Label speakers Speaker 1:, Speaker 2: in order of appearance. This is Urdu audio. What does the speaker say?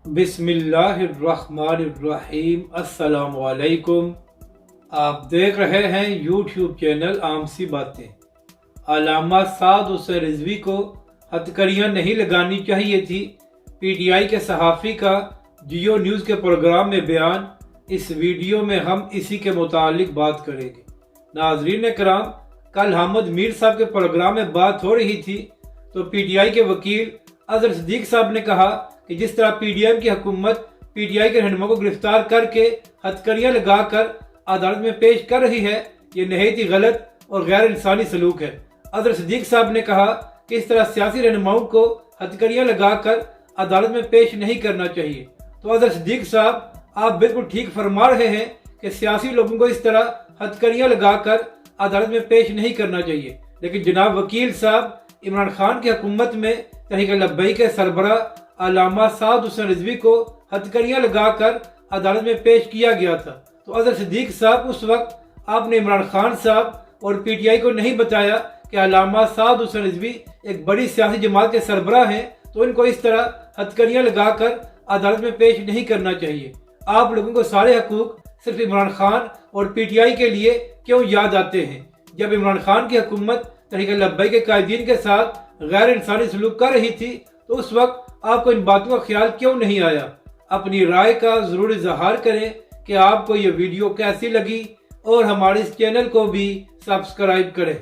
Speaker 1: بسم اللہ الرحمن الرحیم۔ السلام علیکم۔ آپ دیکھ رہے ہیں یوٹیوب چینل عام سی باتیں۔ علامہ سعد حسین رضوی کو ہتھکڑیاں نہیں لگانی چاہیے تھی، پی ٹی آئی کے صحافی کا جیو نیوز کے پروگرام میں بیان۔ اس ویڈیو میں ہم اسی کے متعلق بات کریں گے۔ ناظرین کرام، کل حامد میر صاحب کے پروگرام میں بات ہو رہی تھی تو پی ٹی آئی کے وکیل اظہر صدیق صاحب نے کہا کہ جس طرح پی ڈی ایم کی حکومت پی ٹی آئی کے رہنما کو گرفتار کر کے ہتھکڑیاں لگا کر عدالت میں پیش کر رہی ہے، یہ نہایت ہی غلط اور غیر انسانی سلوک ہے۔ اظہر صدیق صاحب نے کہا کہ اس طرح سیاسی رہنماؤں کو ہتھکڑیاں لگا کر عدالت میں پیش نہیں کرنا چاہیے۔ تو اظہر صدیق صاحب، آپ بالکل ٹھیک فرما رہے ہیں کہ سیاسی لوگوں کو اس طرح ہتھکڑیاں لگا کر عدالت میں پیش نہیں کرنا چاہیے، لیکن جناب وکیل صاحب، عمران خان کی حکومت میں تحریک لبیک کے سربراہ علامہ سعد حسین رضوی کو ہتھکڑیاں لگا کر عدالت میں پیش کیا گیا تھا۔ تو اظہر صدیق صاحب، اس وقت آپ نے عمران خان صاحب اور پی ٹی آئی کو نہیں بتایا کہ علامہ سعد حسین رضوی ایک بڑی سیاسی جماعت کے سربراہ ہیں، تو ان کو اس طرح ہتھکڑیاں لگا کر عدالت میں پیش نہیں کرنا چاہیے۔ آپ لوگوں کو سارے حقوق صرف عمران خان اور پی ٹی آئی کے لیے کیوں یاد آتے ہیں؟ جب عمران خان کی حکومت تحریک لبیک کے قائدین کے ساتھ غیر انسانی سلوک کر رہی تھی تو اس وقت آپ کو ان باتوں کا خیال کیوں نہیں آیا؟ اپنی رائے کا ضرور اظہار کریں کہ آپ کو یہ ویڈیو کیسی لگی، اور ہمارے اس چینل کو بھی سبسکرائب کریں۔